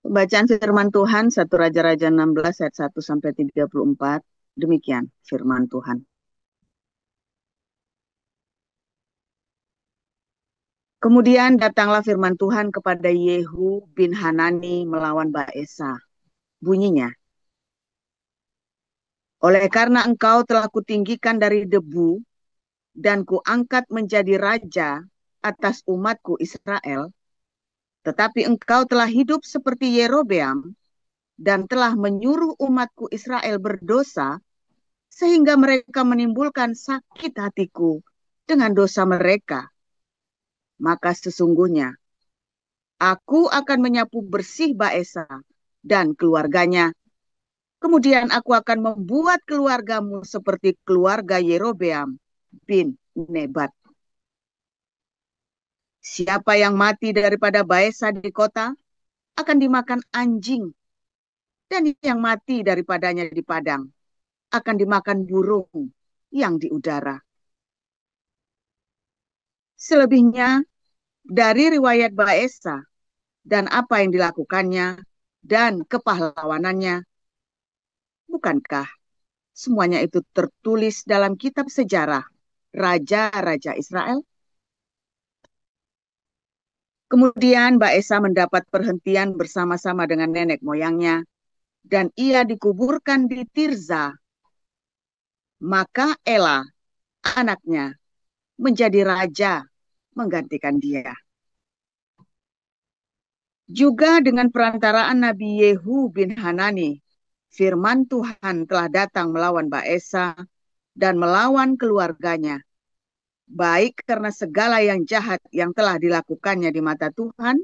Bacaan firman Tuhan 1 Raja-Raja 16 ayat 1 sampai 34. Demikian firman Tuhan. Kemudian datanglah firman Tuhan kepada Yehu bin Hanani melawan Baesa. Bunyinya, oleh karena engkau telah kutinggikan dari debu dan kuangkat menjadi raja atas umatku Israel, tetapi engkau telah hidup seperti Yerobeam dan telah menyuruh umatku Israel berdosa, sehingga mereka menimbulkan sakit hatiku dengan dosa mereka. Maka sesungguhnya aku akan menyapu bersih Baesa dan keluarganya. Kemudian aku akan membuat keluargamu seperti keluarga Yerobeam bin Nebat. Siapa yang mati daripada Baesa di kota akan dimakan anjing, dan yang mati daripadanya di padang akan dimakan burung yang di udara. Selebihnya dari riwayat Baesa dan apa yang dilakukannya dan kepahlawanannya, bukankah semuanya itu tertulis dalam kitab sejarah Raja-Raja Israel? Kemudian Baesa mendapat perhentian bersama-sama dengan nenek moyangnya, dan ia dikuburkan di Tirza. Maka Ela, anaknya, menjadi raja menggantikan dia. Juga dengan perantaraan Nabi Yehu bin Hanani, firman Tuhan telah datang melawan Baesa dan melawan keluarganya, baik karena segala yang jahat yang telah dilakukannya di mata Tuhan,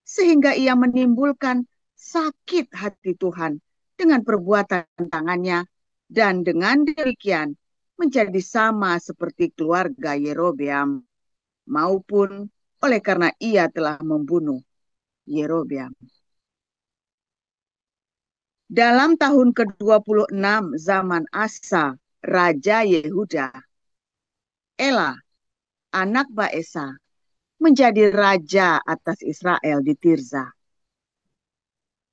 sehingga ia menimbulkan sakit hati Tuhan dengan perbuatan tangannya, dan dengan demikian menjadi sama seperti keluarga Yerobeam, maupun oleh karena ia telah membunuh Yerobeam. Dalam tahun ke-26 zaman Asa, Raja Yehuda, Ela, anak Baesa, menjadi raja atas Israel di Tirza.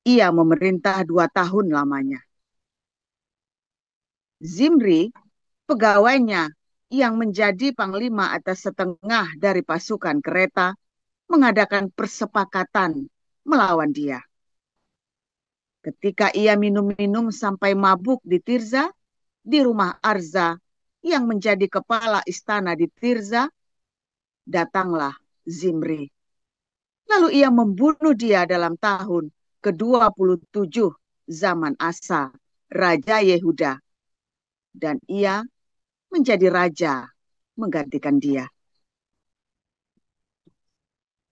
Ia memerintah 2 tahun lamanya. Zimri, pegawainya yang menjadi panglima atas setengah dari pasukan kereta, mengadakan persepakatan melawan dia. Ketika ia minum-minum sampai mabuk di Tirza, di rumah Arza yang menjadi kepala istana di Tirza, datanglah Zimri. Lalu ia membunuh dia dalam tahun ke-27 zaman Asa, Raja Yehuda. Dan ia menjadi raja menggantikan dia.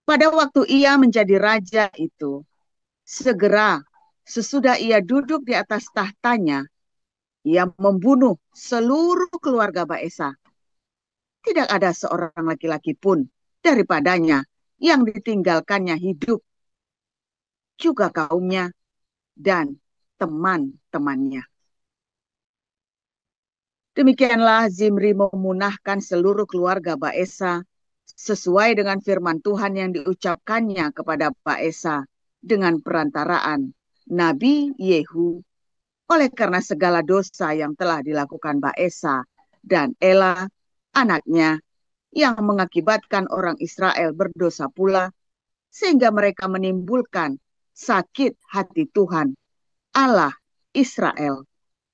Pada waktu ia menjadi raja itu, segera sesudah ia duduk di atas tahtanya, ia membunuh seluruh keluarga Baesa. Tidak ada seorang laki-laki pun daripadanya yang ditinggalkannya hidup, juga kaumnya dan teman-temannya. Demikianlah Zimri memunahkan seluruh keluarga Baesa sesuai dengan firman Tuhan yang diucapkannya kepada Baesa dengan perantaraan Nabi Yehu, oleh karena segala dosa yang telah dilakukan Baesa dan Ela, anaknya, yang mengakibatkan orang Israel berdosa pula, sehingga mereka menimbulkan sakit hati Tuhan, Allah Israel,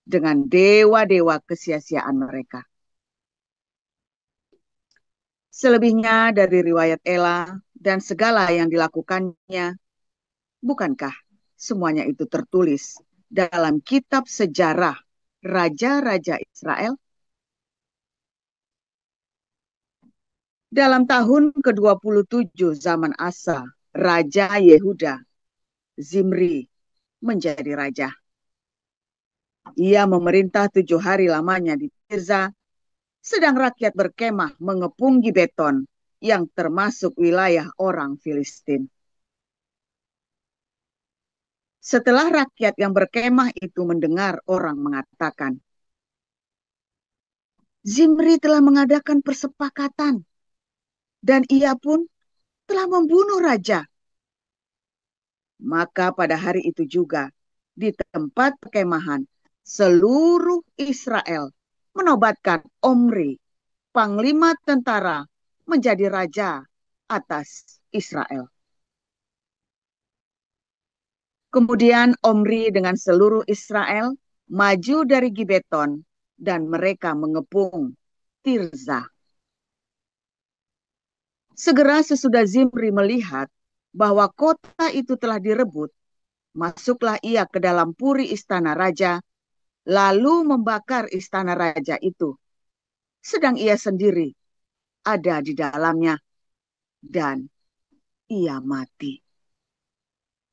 dengan dewa-dewa kesia-siaan mereka. Selebihnya dari riwayat Ela dan segala yang dilakukannya, bukankah semuanya itu tertulis dalam kitab sejarah Raja-Raja Israel? Dalam tahun ke-27 zaman Asa, Raja Yehuda, Zimri menjadi raja. Ia memerintah 7 hari lamanya di Tirza, sedang rakyat berkemah mengepung Gibeton yang termasuk wilayah orang Filistin. Setelah rakyat yang berkemah itu mendengar orang mengatakan, Zimri telah mengadakan persepakatan dan ia pun telah membunuh raja. Maka pada hari itu juga, di tempat perkemahan, seluruh Israel menobatkan Omri, panglima tentara, menjadi raja atas Israel. Kemudian Omri dengan seluruh Israel maju dari Gibeton dan mereka mengepung Tirza. Segera sesudah Zimri melihat bahwa kota itu telah direbut, masuklah ia ke dalam puri istana raja, lalu membakar istana raja itu. Sedang ia sendiri ada di dalamnya dan ia mati.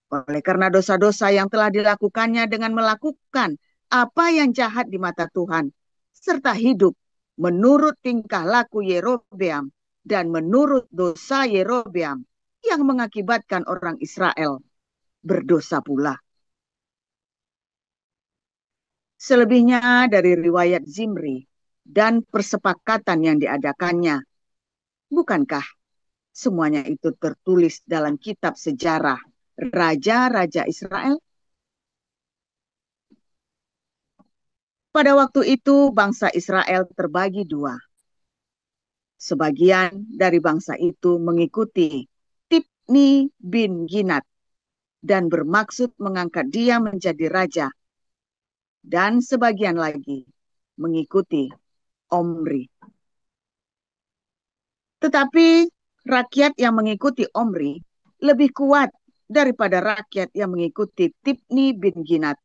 Oleh karena dosa-dosa yang telah dilakukannya dengan melakukan apa yang jahat di mata Tuhan, serta hidup menurut tingkah laku Yerobeam dan menurut dosa Yerobeam yang mengakibatkan orang Israel berdosa pula. Selebihnya dari riwayat Zimri dan persepakatan yang diadakannya, bukankah semuanya itu tertulis dalam kitab sejarah Raja-Raja Israel? Pada waktu itu bangsa Israel terbagi dua. Sebagian dari bangsa itu mengikuti Tibni bin Ginat dan bermaksud mengangkat dia menjadi raja. Dan sebagian lagi mengikuti Omri. Tetapi rakyat yang mengikuti Omri lebih kuat daripada rakyat yang mengikuti Tibni bin Ginat.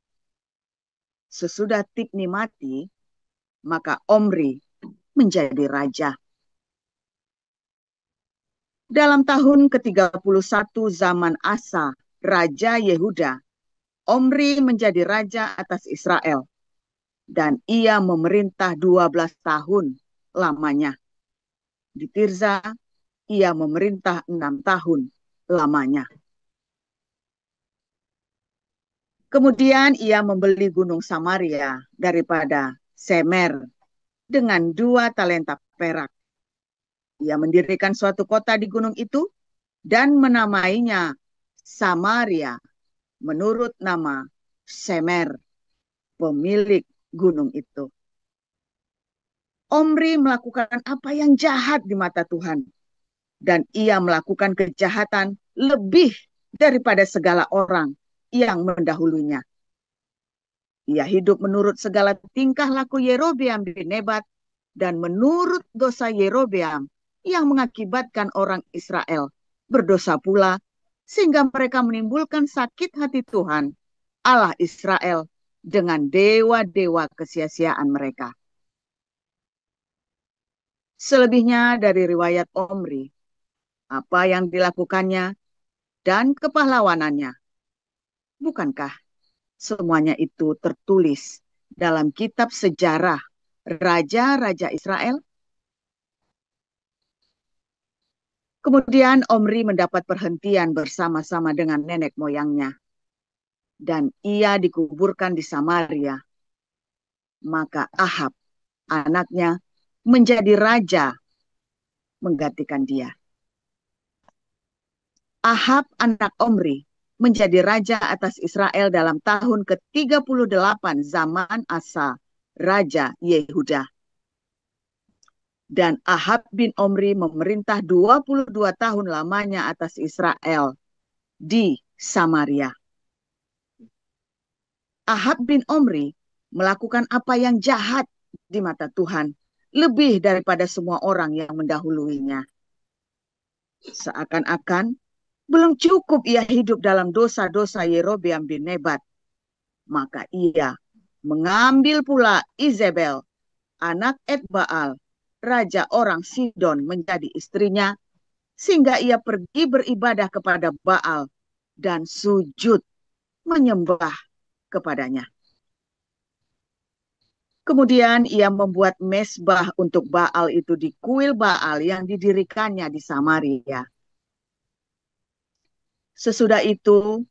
Sesudah Tibni mati, maka Omri menjadi raja. Dalam tahun ke-31 zaman Asa, Raja Yehuda, Omri menjadi raja atas Israel. Dan ia memerintah 12 tahun lamanya. Di Tirza, ia memerintah 6 tahun lamanya. Kemudian ia membeli gunung Samaria daripada Semer dengan 2 talenta perak. Ia mendirikan suatu kota di gunung itu dan menamainya Samaria menurut nama Semer, pemilik gunung itu. Omri melakukan apa yang jahat di mata Tuhan. Dan ia melakukan kejahatan lebih daripada segala orang yang mendahulunya. Ia hidup menurut segala tingkah laku Yerobeam bin Nebat dan menurut dosa Yerobeam yang mengakibatkan orang Israel berdosa pula sehingga mereka menimbulkan sakit hati Tuhan, Allah Israel, dengan dewa-dewa kesia-siaan mereka. Selebihnya dari riwayat Omri, apa yang dilakukannya dan kepahlawanannya, bukankah semuanya itu tertulis dalam kitab sejarah Raja-Raja Israel? Kemudian Omri mendapat perhentian bersama-sama dengan nenek moyangnya. Dan ia dikuburkan di Samaria. Maka Ahab, anaknya, menjadi raja menggantikan dia. Ahab, anak Omri, menjadi raja atas Israel dalam tahun ke-38 zaman Asa, Raja Yehuda. Dan Ahab bin Omri memerintah 22 tahun lamanya atas Israel di Samaria. Ahab bin Omri melakukan apa yang jahat di mata Tuhan, lebih daripada semua orang yang mendahuluinya. Seakan-akan belum cukup ia hidup dalam dosa-dosa Yerobeam bin Nebat, maka ia mengambil pula Izebel, anak Etbaal, raja orang Sidon, menjadi istrinya, sehingga ia pergi beribadah kepada Baal dan sujud menyembah kepadanya. Kemudian ia membuat mesbah untuk Baal itu di kuil Baal yang didirikannya di Samaria. Sesudah itu,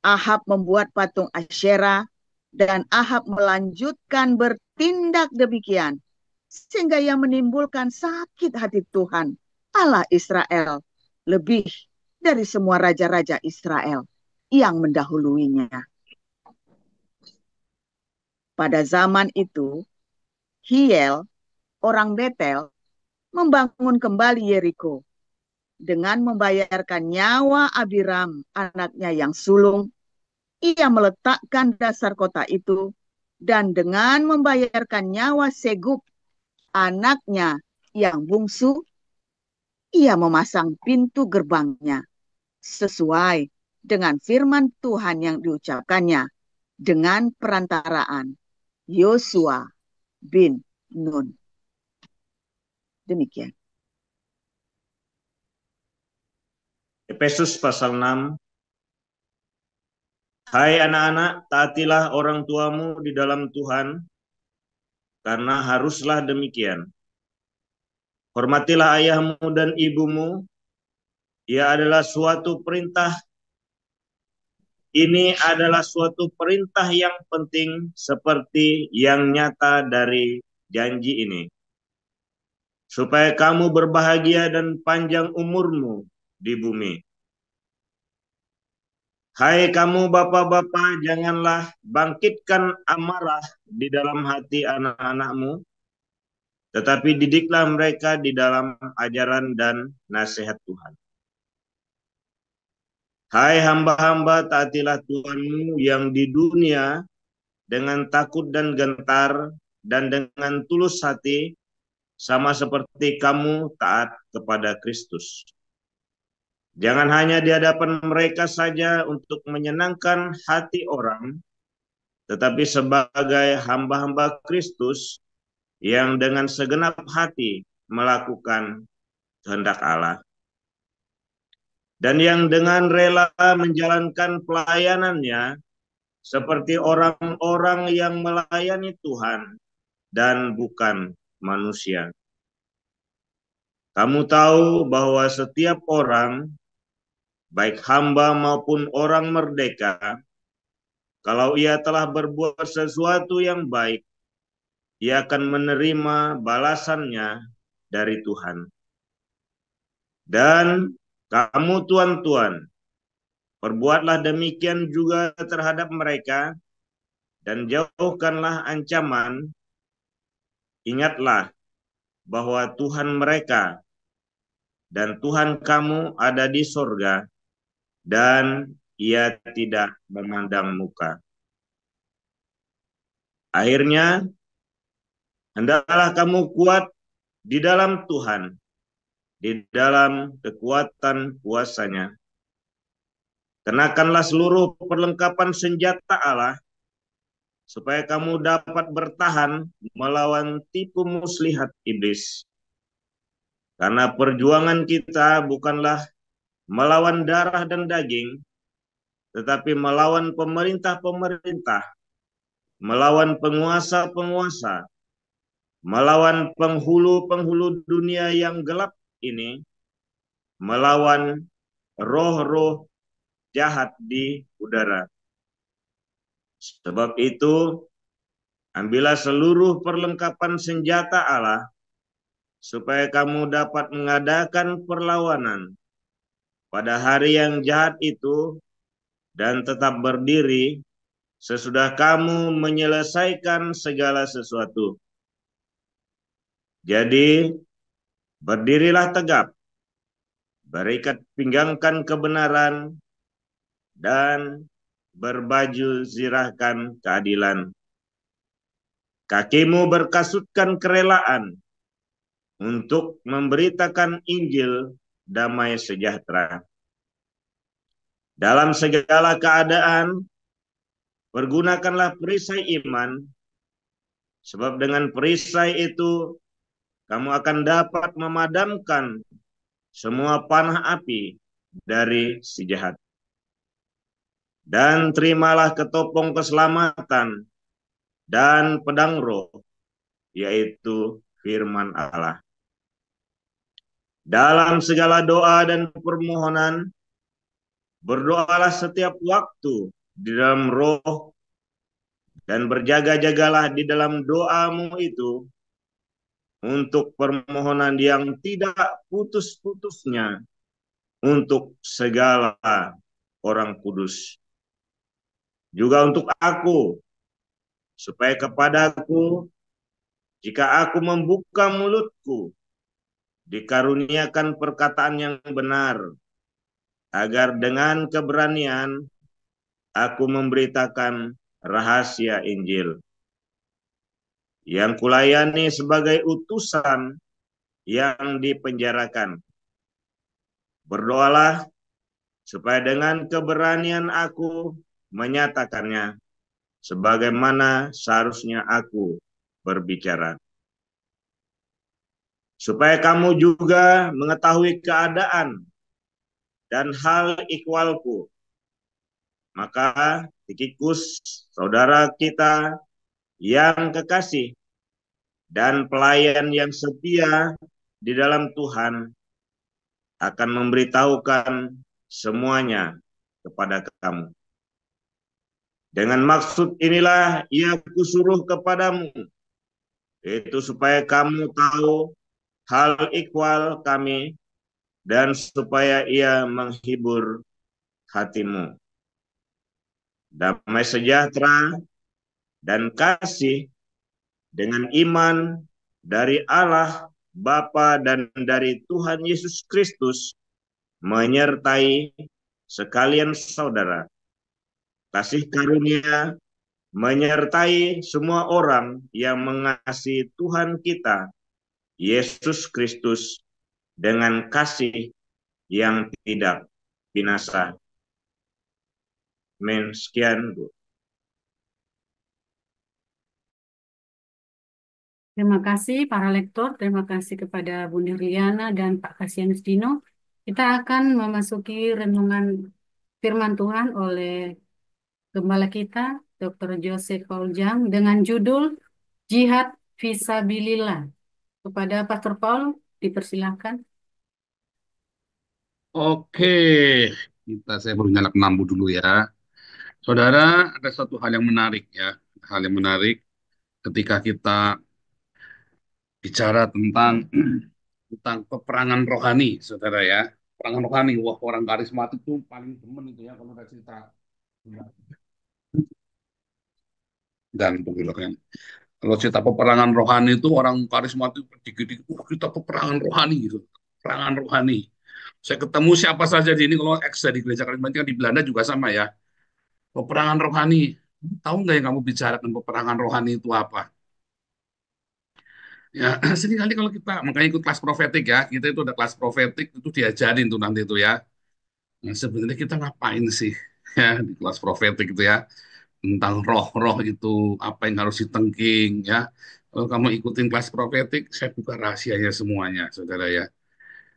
Ahab membuat patung Asyera dan Ahab melanjutkan bertindak demikian sehingga ia menimbulkan sakit hati Tuhan, Allah Israel, lebih dari semua raja-raja Israel. yang mendahuluinya. Pada zaman itu, Hiel, orang Betel, membangun kembali Yeriko dengan membayarkan nyawa Abiram, anaknya yang sulung. Ia meletakkan dasar kota itu, dan dengan membayarkan nyawa Segub, anaknya yang bungsu, ia memasang pintu gerbangnya sesuai dengan firman Tuhan yang diucapkannya dengan perantaraan Yosua bin Nun. Demikian. Efesus pasal 6. Hai anak-anak, taatilah orang tuamu di dalam Tuhan, karena haruslah demikian. Hormatilah ayahmu dan ibumu. Ia adalah suatu perintah. Ini adalah suatu perintah yang penting seperti yang nyata dari janji ini, supaya kamu berbahagia dan panjang umurmu di bumi. Hai kamu bapak-bapak, janganlah bangkitkan amarah di dalam hati anak-anakmu, tetapi didiklah mereka di dalam ajaran dan nasihat Tuhan. Hai hamba-hamba, taatilah Tuhanmu yang di dunia dengan takut dan gentar dan dengan tulus hati, sama seperti kamu taat kepada Kristus. Jangan hanya di hadapan mereka saja untuk menyenangkan hati orang, tetapi sebagai hamba-hamba Kristus yang dengan segenap hati melakukan kehendak Allah, dan yang dengan rela menjalankan pelayanannya seperti orang-orang yang melayani Tuhan dan bukan manusia. Kamu tahu bahwa setiap orang, baik hamba maupun orang merdeka, kalau ia telah berbuat sesuatu yang baik, ia akan menerima balasannya dari Tuhan. Dan kamu tuan-tuan, perbuatlah demikian juga terhadap mereka, dan jauhkanlah ancaman. Ingatlah bahwa Tuhan mereka dan Tuhan kamu ada di sorga, dan ia tidak memandang muka. Akhirnya, hendaklah kamu kuat di dalam Tuhan, di dalam kekuatan kuasa-Nya. Kenakanlah seluruh perlengkapan senjata Allah, supaya kamu dapat bertahan melawan tipu muslihat iblis. Karena perjuangan kita bukanlah melawan darah dan daging, tetapi melawan pemerintah-pemerintah, melawan penguasa-penguasa, melawan penghulu-penghulu dunia yang gelap ini, melawan roh-roh jahat di udara. Sebab itu, ambillah seluruh perlengkapan senjata Allah, supaya kamu dapat mengadakan perlawanan pada hari yang jahat itu, dan tetap berdiri sesudah kamu menyelesaikan segala sesuatu. Jadi, berdirilah tegap, berikat pinggangkan kebenaran, dan berbaju zirahkan keadilan. Kakimu berkasutkan kerelaan untuk memberitakan Injil damai sejahtera. Dalam segala keadaan, pergunakanlah perisai iman, sebab dengan perisai itu kamu akan dapat memadamkan semua panah api dari si jahat. Dan terimalah ketopong keselamatan dan pedang roh, yaitu firman Allah. Dalam segala doa dan permohonan, berdoalah setiap waktu di dalam roh, dan berjaga-jagalah di dalam doamu itu untuk permohonan yang tidak putus-putusnya untuk segala orang kudus. Juga untuk aku, supaya kepadaku, jika aku membuka mulutku, dikaruniakan perkataan yang benar, agar dengan keberanian aku memberitakan rahasia Injil, yang kulayani sebagai utusan yang dipenjarakan. Berdoalah supaya dengan keberanian aku menyatakannya, sebagaimana seharusnya aku berbicara. Supaya kamu juga mengetahui keadaan dan hal ikhwalku. Maka Tikikus, saudara kita yang kekasih dan pelayan yang setia di dalam Tuhan, akan memberitahukan semuanya kepada kamu. Dengan maksud inilah ia kusuruh kepadamu, yaitu supaya kamu tahu hal ikhwal kami, dan supaya ia menghibur hatimu. Damai sejahtera dan kasih dengan iman dari Allah Bapa dan dari Tuhan Yesus Kristus menyertai sekalian saudara. Kasih karunia menyertai semua orang yang mengasihi Tuhan kita, Yesus Kristus, dengan kasih yang tidak binasa. Amin. Sekian, Bu. Terima kasih para lektor, terima kasih kepada Bu Nirliana dan Pak Kasianus Dino. Kita akan memasuki renungan firman Tuhan oleh Gembala kita, Dr. Joseph Pauljang, dengan judul Jihad Fisabilillah. Kepada Pastor Paul, dipersilahkan. Oke, saya baru nyalakan lampu dulu ya. Saudara, ada satu hal yang menarik ya. Hal yang menarik ketika kita bicara tentang tentang peperangan rohani, saudara ya. Peperangan rohani, wah orang karismatik itu paling demen itu ya kalau ada cerita. Dan begitu kan. Kalau cerita peperangan rohani itu orang karismatik dikit-dikit, kita peperangan rohani gitu. Peperangan rohani. Saya ketemu siapa saja di ini, kalau ex di gereja karismatik di Belanda juga sama ya. Peperangan rohani. Tahu nggak yang kamu bicarakan peperangan rohani itu apa? Ya, sini kali kalau kita makanya ikut kelas profetik ya, kita itu ada kelas profetik itu diajarin tuh nanti itu ya. Nah, sebenarnya kita ngapain sih ya di kelas profetik itu ya, tentang roh-roh itu apa yang harus ditengking ya. Kalau kamu ikutin kelas profetik, saya buka rahasianya semuanya, saudara ya.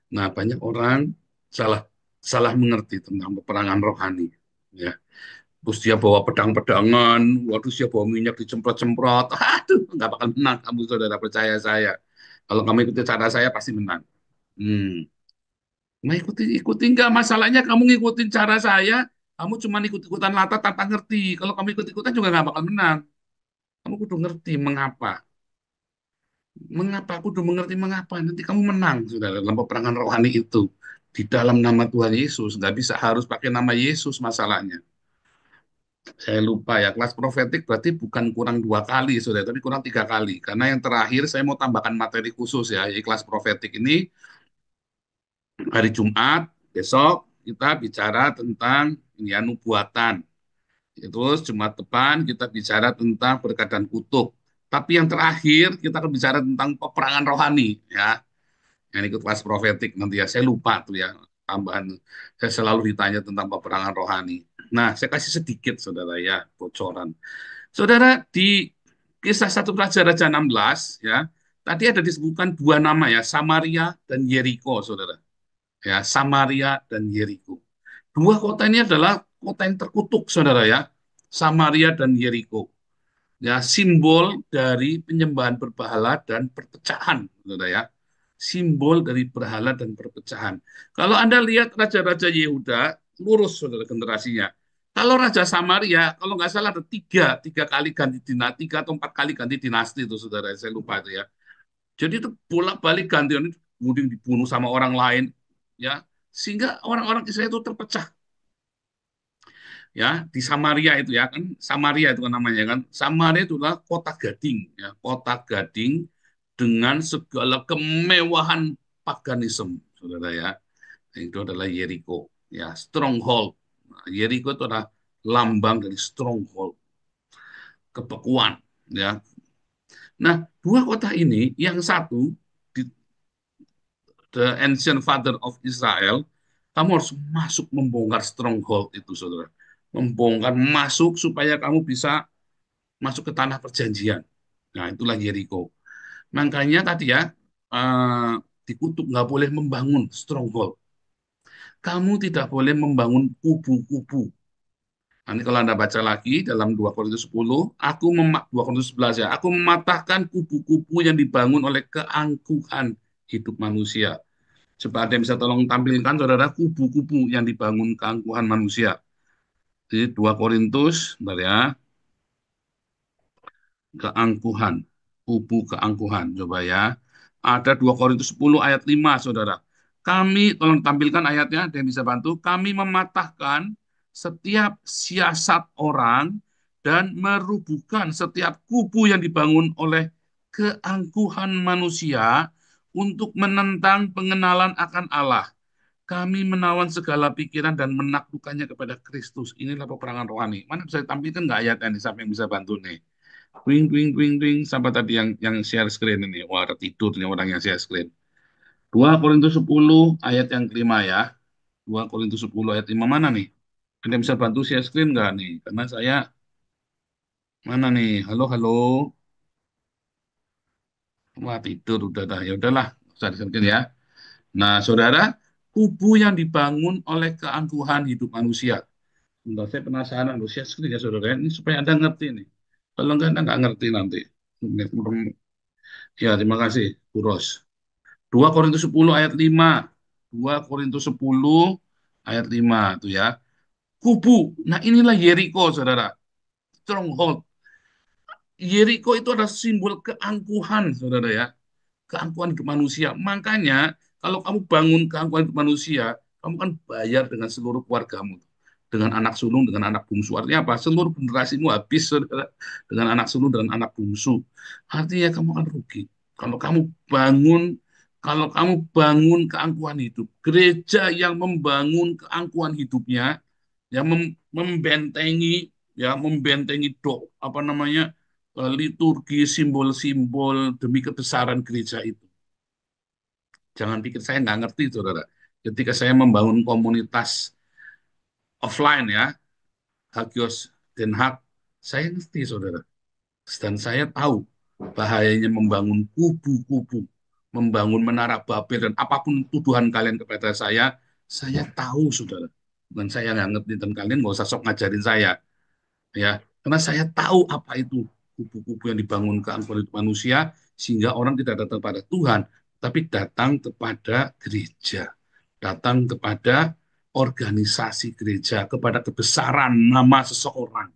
Nah, banyak orang salah salah mengerti tentang peperangan rohani ya. Terus dia bawa pedang-pedangan, waduh dia bawa minyak dicemprot-cemprot, aduh nggak bakal menang kamu saudara, percaya saya. Kalau kamu ikuti cara saya pasti menang. Hmm. Nah ikuti nggak, masalahnya kamu ngikutin cara saya, kamu cuma ikut-ikutan lata tanpa ngerti. Kalau kamu ikut-ikutan juga nggak bakal menang. Kamu kudu ngerti mengapa. Mengapa kudu mengerti mengapa. Nanti kamu menang, saudara, dalam peperangan rohani itu. Di dalam nama Tuhan Yesus, nggak bisa harus pakai nama Yesus masalahnya. Saya lupa ya, kelas profetik berarti bukan kurang 2 kali, saudara, tapi kurang 3 kali. Karena yang terakhir saya mau tambahkan materi khusus ya, yaitu kelas profetik ini hari Jumat, besok kita bicara tentang ya, nubuatan. Terus Jumat depan kita bicara tentang berkat dan kutuk. Tapi yang terakhir kita akan bicara tentang peperangan rohani ya. Yang ikut kelas profetik nanti ya, saya lupa tuh ya tambahan. Saya selalu ditanya tentang peperangan rohani. Nah, saya kasih sedikit saudara ya bocoran. Saudara, di kisah 1 Raja-Raja 16 ya, tadi ada disebutkan 2 nama ya, Samaria dan Yeriko, saudara. Ya, Samaria dan Yeriko. 2 kota ini adalah kota yang terkutuk, saudara ya. Samaria dan Yeriko. Ya, simbol dari penyembahan berhala dan perpecahan, saudara ya. Simbol dari berhala dan perpecahan. Kalau Anda lihat raja-raja Yehuda, lurus saudara generasinya. Kalau Raja Samaria, kalau nggak salah ada tiga kali ganti dinasti, 3 atau 4 kali ganti dinasti itu, saudara. Saya lupa itu ya. Jadi itu bolak-balik gantian, kemudian dibunuh sama orang lain, ya. Sehingga orang-orang Israel itu terpecah. ya di Samaria itu ya kan, Samaria itu kan namanya kan, Samaria itulah kota gading ya, kota gading dengan segala kemewahan paganisme, saudara ya. Itu adalah Jericho ya, stronghold. Nah, Jericho itu adalah lambang dari stronghold, kebekuan ya. Nah, dua kota ini, yang satu di the ancient father of Israel, kamu harus masuk membongkar stronghold itu, saudara. Membongkar masuk supaya kamu bisa masuk ke tanah perjanjian. Nah, itulah Jericho. Makanya tadi ya, eh, dikutuk nggak boleh membangun stronghold. Kamu tidak boleh membangun kubu-kubu. Nanti kalau Anda baca lagi dalam 2 Korintus 10, 2 Korintus 11 ya, aku mematahkan kubu-kubu yang dibangun oleh keangkuhan hidup manusia. Coba ada yang bisa tolong tampilkan, saudara, kubu-kubu yang dibangun keangkuhan manusia. Di 2 Korintus, bentar ya, keangkuhan, kubu keangkuhan, coba ya. Ada 2 Korintus 10 ayat 5, saudara. Kami, tolong tampilkan ayatnya, ada yang bisa bantu. Kami mematahkan setiap siasat orang dan merubuhkan setiap kubu yang dibangun oleh keangkuhan manusia untuk menentang pengenalan akan Allah. Kami menawan segala pikiran dan menaklukkannya kepada Kristus. Inilah peperangan rohani. Mana bisa ditampilkan nggak ayat ini? Siapa yang bisa bantu nih? Wing, wing, wing, wing. Sampai tadi yang share screen ini. Wah, ada tidur nih orang yang share screen. 2 Korintus 10 ayat yang kelima ya. 2 Korintus 10 ayat 5 mana nih? Ada yang bisa bantu share screen nggak nih? Karena saya, mana nih? Halo, halo. Wah, tidur udah dah. Ya udahlah, usah di ya. Nah, saudara, kubu yang dibangun oleh keangkuhan hidup manusia. Bentar, saya penasaran, loh, share screen ya saudara. Ini supaya Anda ngerti nih. Kalau enggak, Anda nggak ngerti nanti. Ya, terima kasih, Bu Ros. 2 Korintus 10 ayat 5. 2 Korintus 10 ayat 5 itu ya. Kubu. Nah, inilah Jericho, saudara. Stronghold. Jericho itu adalah simbol keangkuhan, saudara ya. Keangkuhan hidup manusia. Makanya, kalau kamu bangun keangkuhan hidup manusia, kamu kan bayar dengan seluruh keluargamu. Dengan anak sulung, dengan anak bungsu. Artinya apa? Seluruh generasimu habis, saudara. Dengan anak sulung, dengan anak bungsu. Artinya kamu akan rugi. Kalau kamu bangun kalau kamu bangun keangkuhan hidup, gereja yang membangun keangkuhan hidupnya, yang membentengi, apa namanya, liturgi, simbol-simbol demi kebesaran gereja itu. Jangan pikir saya nggak ngerti, saudara. Ketika saya membangun komunitas offline ya, Hagios Den Haag, saya ngerti, saudara. Dan saya tahu bahayanya membangun kubu-kubu, membangun menara Babel, dan apapun tuduhan kalian kepada saya tahu, saudara. Dan saya nggak ngerti, dan kalian nggak usah sok ngajarin saya. Ya, karena saya tahu apa itu kubu-kubu yang dibangun keangkuhan hidup manusia, sehingga orang tidak datang pada Tuhan, tapi datang kepada gereja, datang kepada organisasi gereja, kepada kebesaran nama seseorang.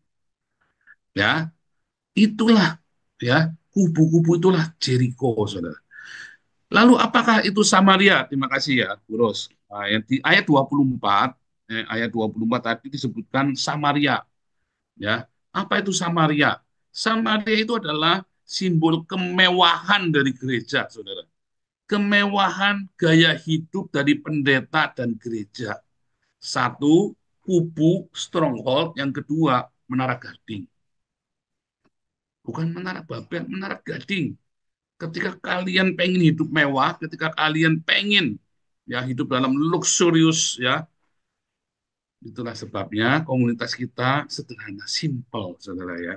Ya, itulah ya, kubu-kubu itulah Jericho, saudara. Lalu apakah itu Samaria? Terima kasih ya, Bu Ros. Di ayat 24, ayat 24 tadi disebutkan Samaria. Ya, apa itu Samaria? Samaria itu adalah simbol kemewahan dari gereja, saudara. Kemewahan gaya hidup dari pendeta dan gereja. Satu, kubu stronghold. Yang kedua, menara gading. Bukan menara Babel, menara gading. Ketika kalian pengen hidup mewah, ketika kalian pengen ya hidup dalam luxurious ya, itulah sebabnya komunitas kita sederhana, simple, saudara ya.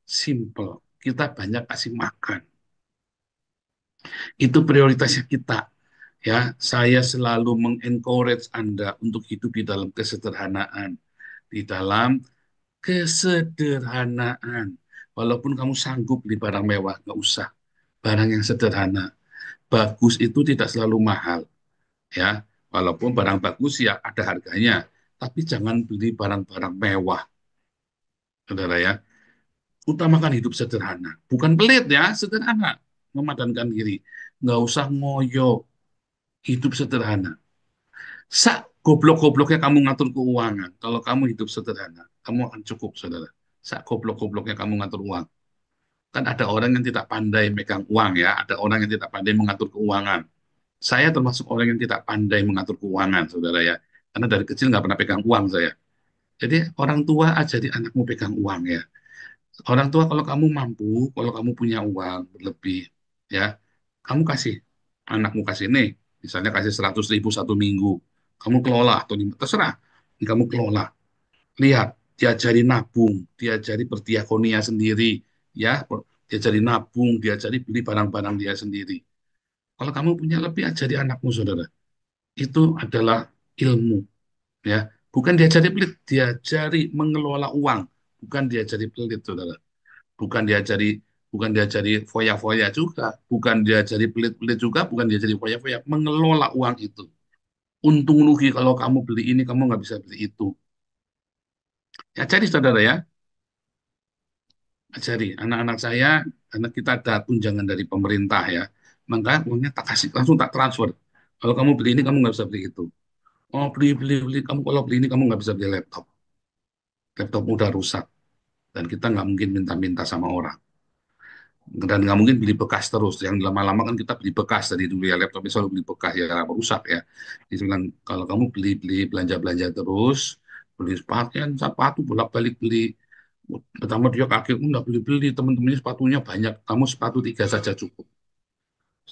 Simple. Kita banyak kasih makan. Itu prioritasnya kita. Ya, saya selalu mengencourage Anda untuk hidup di dalam kesederhanaan. Di dalam kesederhanaan. Walaupun kamu sanggup beli barang mewah, nggak usah. Barang yang sederhana. Bagus itu tidak selalu mahal. Ya, walaupun barang bagus ya ada harganya. Tapi jangan beli barang-barang mewah. Saudara ya. Utamakan hidup sederhana. Bukan pelit ya, sederhana. Memadankan diri. Nggak usah ngoyo. Hidup sederhana. Goblok-gobloknya kamu ngatur keuangan. Kalau kamu hidup sederhana, kamu akan cukup, saudara. Saat goblok-gobloknya kamu ngatur uang. Kan ada orang yang tidak pandai megang uang ya, ada orang yang tidak pandai mengatur keuangan. Saya termasuk orang yang tidak pandai mengatur keuangan, saudara ya. Karena dari kecil nggak pernah pegang uang saya. Jadi orang tua ajari anakmu pegang uang ya. Orang tua kalau kamu mampu, kalau kamu punya uang berlebih, ya, kamu kasih, anakmu kasih nih, misalnya kasih 100.000 satu minggu, kamu kelola atau terserah, ini kamu kelola. Lihat, diajari nabung, diajari berdiakonia sendiri, ya, diajari nabung, diajari beli barang-barang dia sendiri. Kalau kamu punya lebih, ajari anakmu, saudara. Itu adalah ilmu, ya. Bukan diajari pelit, diajari mengelola uang, bukan diajari pelit, saudara. Bukan diajari bukan diajari foya-foya juga, bukan diajari pelit-pelit juga, bukan diajari foya-foya, mengelola uang itu. Untung rugi kalau kamu beli ini, kamu nggak bisa beli itu. Ya, jadi saudara ya, ajari anak-anak saya, karena kita ada tunjangan dari pemerintah ya, maka uangnya tak kasih, langsung tak transfer. Kalau kamu beli ini, kamu nggak bisa beli itu. Oh, beli, beli, beli. Kamu kalau beli ini, kamu nggak bisa beli laptop. Laptop udah rusak. Dan kita nggak mungkin minta-minta sama orang. Dan nggak mungkin beli bekas terus. Yang lama-lama kan kita beli bekas dari dulu ya, laptop selalu beli bekas ya, karena rusak ya. Jadi bilang, kalau kamu beli-beli belanja-belanja terus, beli sepatu bolak-balik beli. Pertama dia kaget, nggak beli-beli, teman-temannya sepatunya banyak, kamu sepatu tiga saja cukup.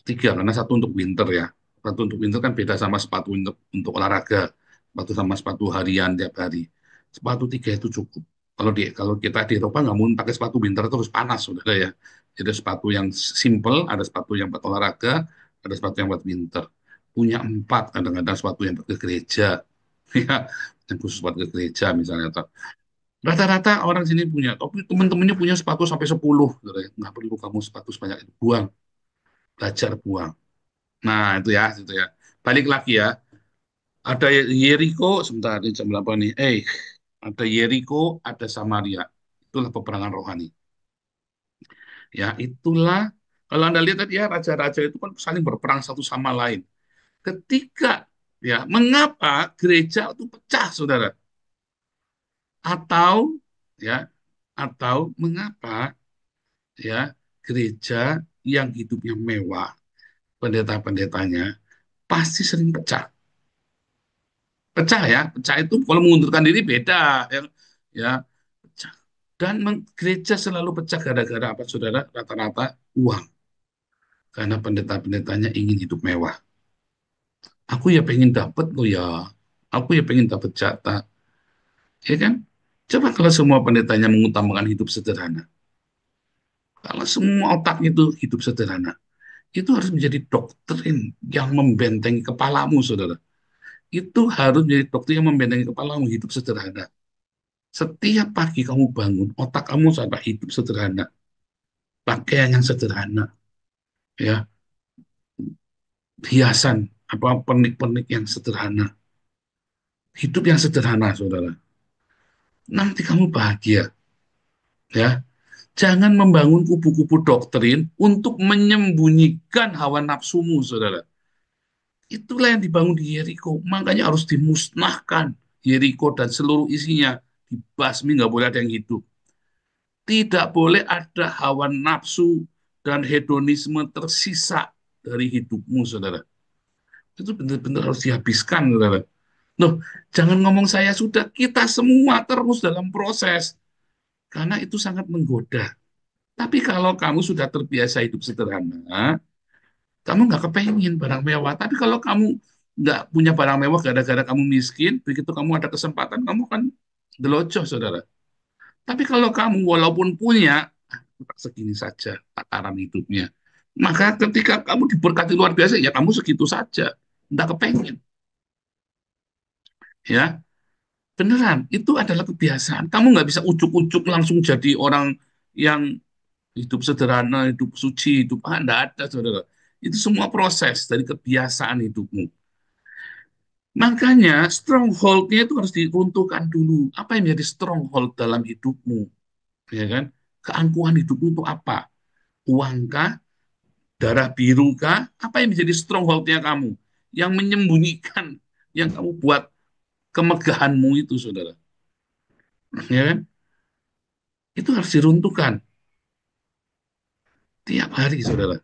Tiga, karena satu untuk winter ya. Satu untuk winter kan beda sama sepatu untuk olahraga. Sepatu sama sepatu harian tiap hari. Sepatu tiga itu cukup. Kalau kita di Eropa nggak mungkin pakai sepatu winter terus panas, saudara ya. Jadi sepatu yang simple, ada sepatu yang buat olahraga, ada sepatu yang buat winter. Punya empat, kadang-kadang sepatu yang buat ke gereja, ya, yang khusus buat ke gereja misalnya. Rata-rata orang sini punya, tapi teman-temannya punya sepatu sampai 10, saudara ya. Nggak perlu kamu sepatu sebanyak itu, buang, belajar buang. Nah, itu ya. Balik lagi ya. Ada Yeriko, sebentar, ini jam berapa nih? Ada Yeriko, ada Samaria. Itulah peperangan rohani. Ya, itulah, kalau Anda lihat tadi ya, raja-raja itu kan saling berperang satu sama lain. Ketika, ya, mengapa gereja itu pecah, saudara? Atau, ya, atau mengapa, ya, gereja yang hidupnya mewah, pendeta-pendetanya, pasti sering pecah. Pecah ya, pecah itu kalau mengundurkan diri beda ya, ya pecah. Dan gereja selalu pecah gara-gara apa, saudara? Rata-rata uang, karena pendeta-pendetanya ingin hidup mewah. Aku ya pengen dapat loh ya, aku ya pengen dapat jatah, ya kan? Coba kalau semua pendetanya mengutamakan hidup sederhana, kalau semua otaknya itu hidup sederhana, itu harus menjadi doktrin yang membentengi kepalamu, saudara. Itu harus menjadi doktrin yang membentengi kepalamu, hidup sederhana. Setiap pagi kamu bangun, otak kamu sampai hidup sederhana, pakaian yang sederhana, ya, hiasan, apa pernik-pernik yang sederhana, hidup yang sederhana, saudara. Nanti kamu bahagia, ya. Jangan membangun kubu-kubu doktrin untuk menyembunyikan hawa nafsumu, saudara. Itulah yang dibangun di Yeriko. Makanya harus dimusnahkan Yeriko dan seluruh isinya, dibasmi, nggak boleh ada yang hidup. Tidak boleh ada hawa nafsu dan hedonisme tersisa dari hidupmu, saudara. Itu benar-benar harus dihabiskan, saudara. Loh, jangan ngomong saya sudah, kita semua terus dalam proses. Karena itu sangat menggoda. Tapi kalau kamu sudah terbiasa hidup sederhana, kamu nggak kepengen barang mewah. Tapi kalau kamu nggak punya barang mewah gara-gara kamu miskin, begitu kamu ada kesempatan, kamu kan delojoh, saudara. Tapi kalau kamu walaupun punya, segini saja tataran hidupnya. Maka ketika kamu diberkati luar biasa, ya kamu segitu saja. Nggak kepengen. Ya, beneran. Itu adalah kebiasaan. Kamu nggak bisa ujuk-ujuk langsung jadi orang yang hidup sederhana, hidup suci, hidup nggak ada, saudara. Itu semua proses dari kebiasaan hidupmu. Makanya stronghold-nya itu harus diruntuhkan dulu. Apa yang menjadi stronghold dalam hidupmu? Ya kan? Keangkuhan hidupmu itu apa? Uangkah? Darah biru kah? Apa yang menjadi stronghold-nya kamu? Yang menyembunyikan, yang kamu buat kemegahanmu itu, saudara. Ya kan? Itu harus diruntuhkan tiap hari, saudara.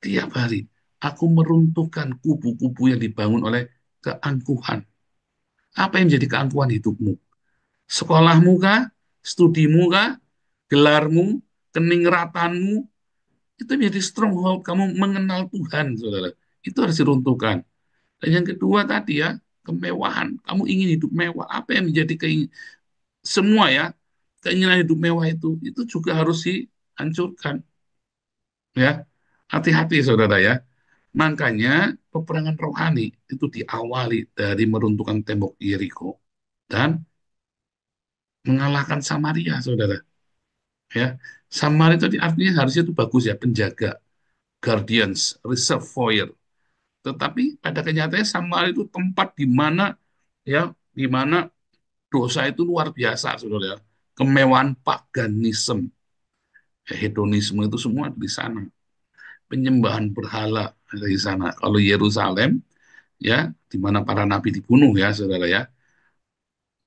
Tiap hari. Aku meruntuhkan kubu-kubu yang dibangun oleh keangkuhan. Apa yang menjadi keangkuhan hidupmu? Sekolahmu kah? Studimu kah? Gelarmu? Keningratanmu? Itu menjadi stronghold. Kamu mengenal Tuhan, saudara. Itu harus diruntuhkan. Dan yang kedua tadi ya, kemewahan. Kamu ingin hidup mewah. Apa yang menjadi semua ya, keinginan hidup mewah itu juga harus dihancurkan. Ya, hati-hati saudara ya. Makanya peperangan rohani itu diawali dari meruntuhkan tembok Yeriko dan mengalahkan Samaria, saudara. Ya, Samaria itu artinya harusnya itu bagus ya, penjaga, guardians, reservoir. Tetapi pada kenyataannya Samaria itu tempat di mana ya, di mana dosa itu luar biasa, saudara. Ya. Kemewahan paganisme, hedonisme itu semua di sana. Penyembahan berhala dari sana. Kalau Yerusalem, ya, di mana para nabi dibunuh ya, saudara ya.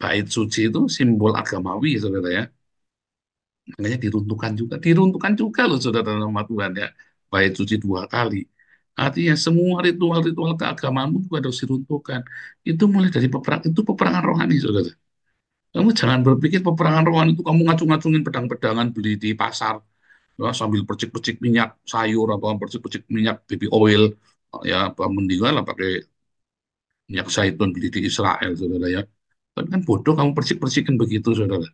Bait suci itu simbol agamawi, saudara ya. Makanya diruntuhkan juga loh, saudara nama Tuhan ya. Bait suci 2 kali. Artinya semua ritual-ritual keagamaan itu harus diruntuhkan. Itu mulai dari itu peperangan rohani, saudara. Kamu jangan berpikir peperangan rohani itu kamu ngacung-ngacungin pedang-pedangan beli di pasar, ya, sambil percik-percik minyak sayur atau percik-percik minyak baby oil, ya apa mendingan lah pakai minyak zaitun beli di Israel, saudara ya. Tapi kan bodoh kamu persik-persikin begitu, saudara.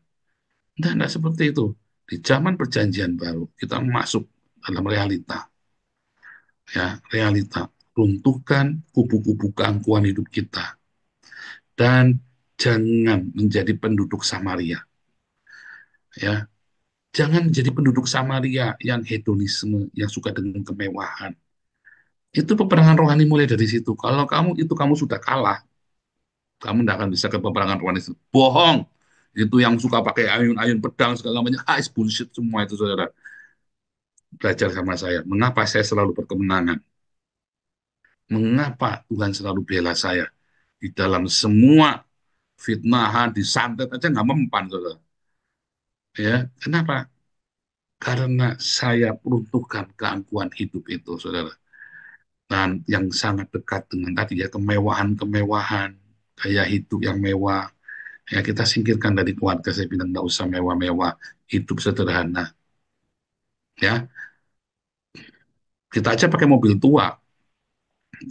Enggak seperti itu. Di zaman perjanjian baru, kita masuk dalam realita, ya, realita. Runtuhkan kubu-kubu keangkuhan hidup kita. Dan jangan menjadi penduduk Samaria, ya. Jangan menjadi penduduk Samaria yang hedonisme, yang suka dengan kemewahan. Itu peperangan rohani mulai dari situ. Kalau kamu sudah kalah, kamu tidak akan bisa ke peperangan rohani itu. Bohong. Itu yang suka pakai ayun-ayun pedang segala macam. Bullshit semua itu, saudara. Belajar sama saya. Mengapa saya selalu berkemenangan? Mengapa Tuhan selalu bela saya? Di dalam semua fitnahan, disantet aja nggak mempan, saudara. Ya, kenapa? Karena saya peruntukkan keangkuhan hidup itu, saudara. Dan yang sangat dekat dengan tadi ya, kemewahan-kemewahan, gaya hidup yang mewah. Ya, kita singkirkan dari keluarga, saya bilang nggak usah mewah-mewah, hidup sederhana. Ya, kita aja pakai mobil tua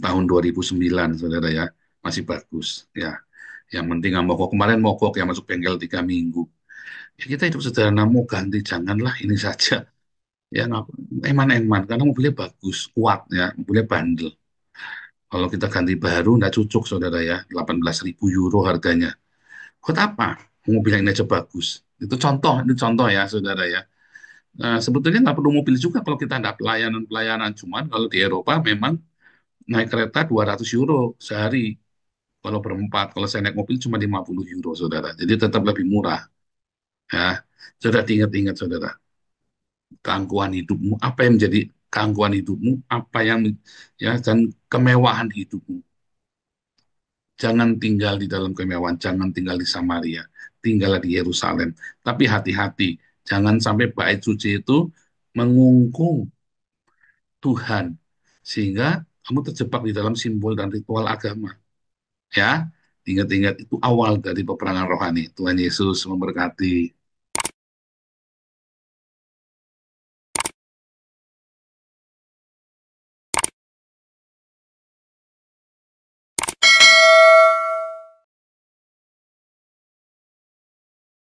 tahun 2009, saudara ya, masih bagus. Ya, yang penting nggak mogok. Kemarin mogok yang masuk bengkel 3 minggu. Ya, kita hidup sederhana, mau ganti janganlah ini saja. Ya, eman-eman karena mobilnya bagus, kuat ya, mobilnya bandel. Kalau kita ganti baru nggak cocok, saudara ya, 18.000 euro harganya. Buat apa? Mobil yang ini aja bagus. Itu contoh ya, saudara ya. Nah, sebetulnya nggak perlu mobil juga kalau kita ada pelayanan-pelayanan. Cuman kalau di Eropa memang naik kereta 200 euro sehari. Kalau berempat, kalau saya naik mobil cuma 50 euro, saudara. Jadi tetap lebih murah. Ya, saudara ingat-ingat, saudara. Keangkuhan hidupmu, apa yang menjadi keangkuhan hidupmu, apa yang ya dan kemewahan hidupmu. Jangan tinggal di dalam kemewahan, jangan tinggal di Samaria, tinggallah di Yerusalem. Tapi hati-hati, jangan sampai bait suci itu mengungkung Tuhan, sehingga kamu terjebak di dalam simbol dan ritual agama. Ya, ingat-ingat itu awal dari peperangan rohani. Tuhan Yesus memberkati.